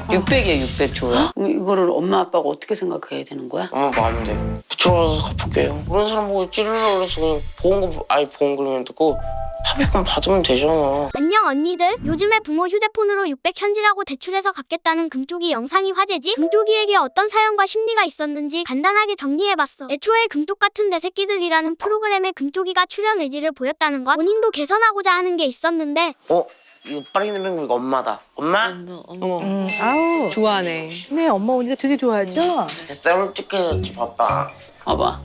600이야 600 줘요? 그럼 이거를 엄마 아빠가 어떻게 생각해야 되는 거야? 마음대로 들어가서 갚을게요. 그런 사람 보고 찌르려고 그래서 그냥 보험금만 듣고 합의금 받으면 되잖아. 안녕 언니들. 요즘에 부모 휴대폰으로 600 현질하고 대출해서 갚겠다는 금쪽이 영상이 화제지. 금쪽이에게 어떤 사연과 심리가 있었는지 간단하게 정리해봤어. 애초에 금쪽 같은 내 새끼들이라는 프로그램에 금쪽이가 출연 의지를 보였다는 것, 본인도 개선하고자 하는 게 있었는데 이거 빠르게 누르는 거 이거 엄마다. 엄마? 어머. 아우. 좋아하네. 네, 엄마 오니까 되게 좋아하죠? 쌈을 찍혀야지 바빠. 봐봐.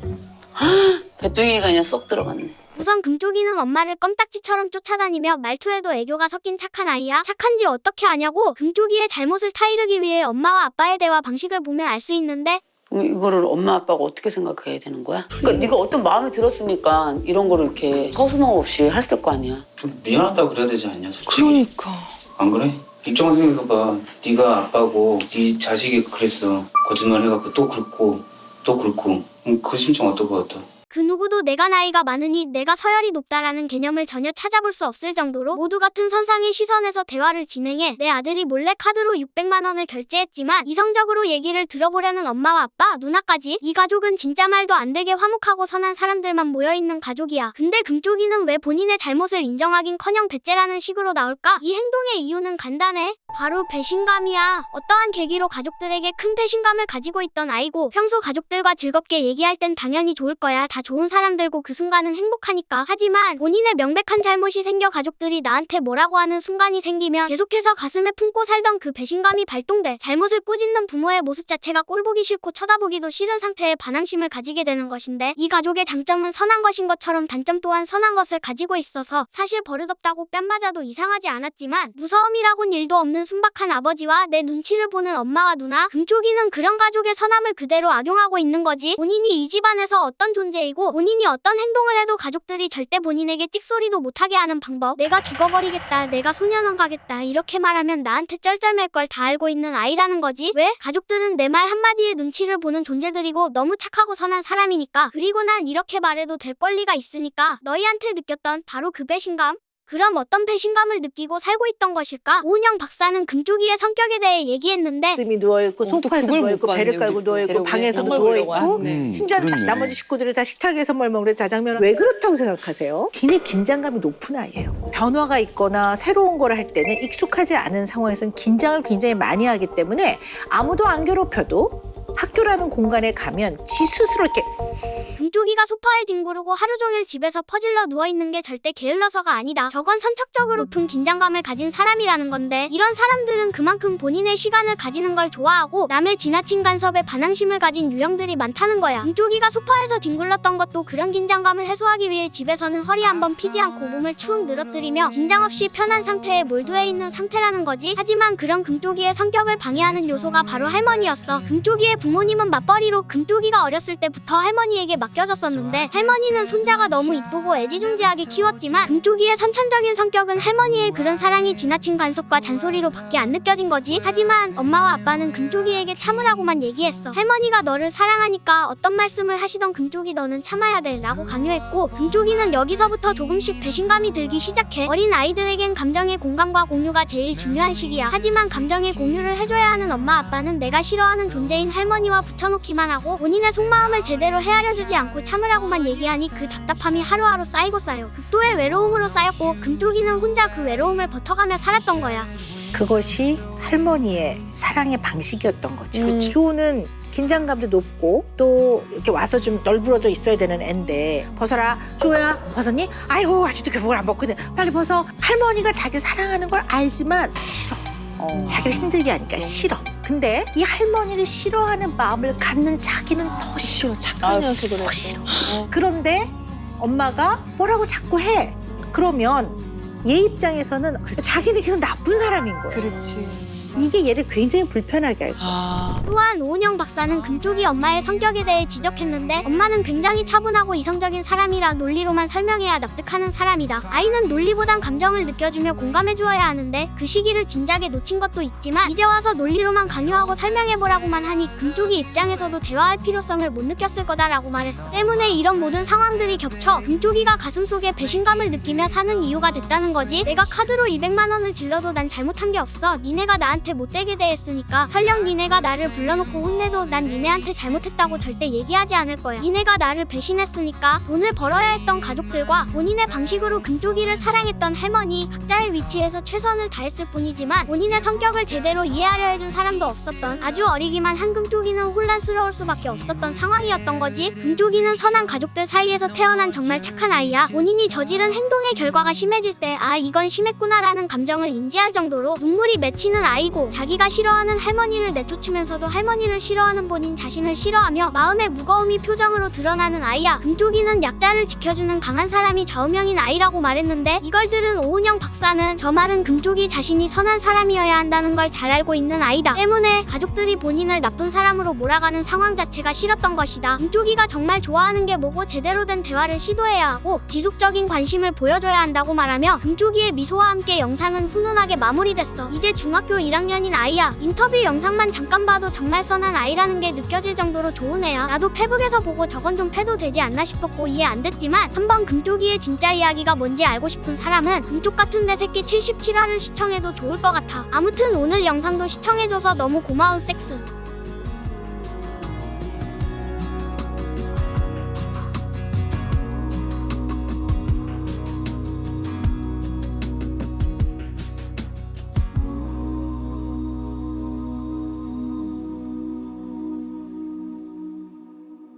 배뚱이가 그냥 쏙 들어갔네. 우선 금쪽이는 엄마를 껌딱지처럼 쫓아다니며 말투에도 애교가 섞인 착한 아이야. 착한지 어떻게 아냐고. 금쪽이의 잘못을 타이르기 위해 엄마와 아빠의 대화 방식을 보면 알 수 있는데 그럼 이거를 엄마 아빠가 어떻게 생각해야 되는 거야? 그러니까 네가 어떤 마음이 들었으니까 이런 거를 이렇게 서슴함 없이 했을 거 아니야. 좀 미안하다고 그래야 되지 않냐 솔직히. 그러니까. 안 그래? 입장을 생각해봐. 네가 아빠고 네 자식이 그랬어. 거짓말 해갖고 또 긁고 또 긁고. 그럼 그 심정 어떨 것 같아? 그 누구도 내가 나이가 많으니 내가 서열이 높다라는 개념을 전혀 찾아볼 수 없을 정도로 모두 같은 선상의 시선에서 대화를 진행해 내 아들이 몰래 카드로 600만 원을 결제했지만 이성적으로 얘기를 들어보려는 엄마와 아빠, 누나까지 이 가족은 진짜 말도 안 되게 화목하고 선한 사람들만 모여있는 가족이야. 근데 금쪽이는 왜 본인의 잘못을 인정하긴커녕 배째라는 식으로 나올까? 이 행동의 이유는 간단해. 바로 배신감이야. 어떠한 계기로 가족들에게 큰 배신감을 가지고 있던 아이고 평소 가족들과 즐겁게 얘기할 땐 당연히 좋을 거야. 다 좋은 사람들고 그 순간은 행복하니까. 하지만 본인의 명백한 잘못이 생겨 가족들이 나한테 뭐라고 하는 순간이 생기면 계속해서 가슴에 품고 살던 그 배신감이 발동돼 잘못을 꾸짖는 부모의 모습 자체가 꼴보기 싫고 쳐다보기도 싫은 상태의 반항심을 가지게 되는 것인데 이 가족의 장점은 선한 것인 것처럼 단점 또한 선한 것을 가지고 있어서 사실 버릇없다고 뺨 맞아도 이상하지 않았지만 무서움이라곤 일도 없는 순박한 아버지와 내 눈치를 보는 엄마와 누나, 금쪽이는 그런 가족의 선함을 그대로 악용하고 있는 거지. 본인이 이 집안에서 어떤 존재이고 본인이 어떤 행동을 해도 가족들이 절대 본인에게 찍소리도 못하게 하는 방법. 내가 죽어버리겠다, 내가 소년원 가겠다 이렇게 말하면 나한테 쩔쩔맬 걸 다 알고 있는 아이라는 거지. 왜? 가족들은 내 말 한마디에 눈치를 보는 존재들이고 너무 착하고 선한 사람이니까. 그리고 난 이렇게 말해도 될 권리가 있으니까. 너희한테 느꼈던 바로 그 배신감? 그럼 어떤 배신감을 느끼고 살고 있던 것일까? 오은영 박사는 금쪽이의 성격에 대해 얘기했는데 뜸이 누워있고 소파에서 그걸 못 누워있고 배를 봤네, 깔고 우리도. 누워있고 배를 방에서도 정말 보려고 누워있고 하네. 심지어 그러네. 나머지 식구들이 다 식탁에서 뭘 먹는데 자장면은 왜 그렇다고 생각하세요? 굉장히 긴장감이 높은 아이예요. 변화가 있거나 새로운 걸 할 때는 익숙하지 않은 상황에서는 긴장을 굉장히 많이 하기 때문에 아무도 안 괴롭혀도 학교라는 공간에 가면 지 스스로 이렇게 금쪽이가 소파에 뒹구르고 하루 종일 집에서 퍼질러 누워있는 게 절대 게을러서가 아니다. 저건 선척적으로 높은 긴장감을 가진 사람이라는 건데 이런 사람들은 그만큼 본인의 시간을 가지는 걸 좋아하고 남의 지나친 간섭에 반항심을 가진 유형들이 많다는 거야. 금쪽이가 소파에서 뒹굴렀던 것도 그런 긴장감을 해소하기 위해 집에서는 허리 한번 피지 않고 몸을 축 늘어뜨리며 긴장 없이 편한 상태에 몰두해 있는 상태라는 거지. 하지만 그런 금쪽이의 성격을 방해하는 요소가 바로 할머니였어. 금쪽이의 부모님은 맞벌이로 금쪽이가 어렸을 때부터 할머니에게 맡겨졌었는데 할머니는 손자가 너무 이쁘고 애지중지하게 키웠지만 금쪽이의 선천적인 성격은 할머니의 그런 사랑이 지나친 간섭과 잔소리로 밖에 안 느껴진 거지. 하지만 엄마와 아빠는 금쪽이에게 참으라고만 얘기했어. 할머니가 너를 사랑하니까 어떤 말씀을 하시던 금쪽이 너는 참아야 돼 라고 강요했고 금쪽이는 여기서부터 조금씩 배신감이 들기 시작해. 어린 아이들에겐 감정의 공감과 공유가 제일 중요한 시기야. 하지만 감정의 공유를 해줘야 하는 엄마 아빠는 내가 싫어하는 존재인 할머니와 붙여놓기만 하고 본인의 속마음을 제대로 헤아려주지 않고 참으라고만 얘기하니 그 답답함이 하루하루 쌓이고 쌓여 극도의 외로움으로 쌓였고 금쪽이는 혼자 그 외로움을 버텨가며 살았던 거야. 그것이 할머니의 사랑의 방식이었던 거죠. 조는 긴장감도 높고 또 이렇게 와서 좀 널브러져 있어야 되는 앤데 벗어라. 조야 벗었니? 아이고 아직도 교복을 안 벗고 있네. 빨리 벗어. 할머니가 자기 사랑하는 걸 알지만 싫어. 자기를 힘들게 하니까 싫어. 근데 이 할머니를 싫어하는 마음을 갖는 자기는 더 싫어. 착한 녀석을 더 했어. 싫어. 그런데 엄마가 뭐라고 자꾸 해. 그러면 얘 입장에서는 자기는 계속 나쁜 사람인 거예요. 그렇지. 이게 얘를 굉장히 불편하게 할 거예요. 아. 또한 오은영 박사는 금쪽이 엄마의 성격에 대해 지적했는데 엄마는 굉장히 차분하고 이성적인 사람이라 논리로만 설명해야 납득하는 사람이다. 아이는 논리보단 감정을 느껴주며 공감해 주어야 하는데 그 시기를 진작에 놓친 것도 있지만 이제 와서 논리로만 강요하고 설명해보라고만 하니 금쪽이 입장에서도 대화할 필요성을 못 느꼈을 거다라고 말했어. 때문에 이런 모든 상황들이 겹쳐 금쪽이가 가슴속에 배신감을 느끼며 사는 이유가 됐다는 거지. 내가 카드로 200만 원을 질러도 난 잘못한 게 없어. 니네가 나한테 나한테 못되게 대했으니까 설령 니네가 나를 불러놓고 혼내도 난 니네한테 잘못했다고 절대 얘기하지 않을 거야. 니네가 나를 배신했으니까 돈을 벌어야 했던 가족들과 본인의 방식으로 금쪽이를 사랑했던 할머니, 각자의 위치에서 최선을 다했을 뿐이지만 본인의 성격을 제대로 이해하려 해준 사람도 없었던, 아주 어리기만 한 금쪽이는 혼란스러울 수밖에 없었던 상황이었던 거지. 금쪽이는 선한 가족들 사이에서 태어난 정말 착한 아이야. 본인이 저지른 행동의 결과가 심해질 때 아 이건 심했구나라는 감정을 인지할 정도로 눈물이 맺히는 아이고, 자기가 싫어하는 할머니를 내쫓으면서도 할머니를 싫어하는 본인 자신을 싫어하며 마음의 무거움이 표정으로 드러나는 아이야. 금쪽이는 약자를 지켜주는 강한 사람이 좌우명인 아이라고 말했는데 이걸 들은 오은영 박사는 저 말은 금쪽이 자신이 선한 사람이어야 한다는 걸 잘 알고 있는 아이다. 때문에 가족들이 본인을 나쁜 사람으로 몰아가는 상황 자체가 싫었던 것이다. 금쪽이가 정말 좋아하는 게 뭐고 제대로 된 대화를 시도해야 하고 지속적인 관심을 보여줘야 한다고 말하며 금쪽이의 미소와 함께 영상은 훈훈하게 마무리됐어. 이제 중학교 1학년인 아이야. 인터뷰 영상만 잠깐 봐도 정말 선한 아이라는 게 느껴질 정도로 좋은 애야. 나도 페북에서 보고 저건 좀 패도 되지 않나 싶었고 이해 안 됐지만 한번 금쪽이의 진짜 이야기가 뭔지 알고 싶은 사람은 금쪽 같은 내 새끼 77화를 시청해도 좋을 것 같아. 아무튼 오늘 영상도 시청해줘서 너무 고마운 섹스.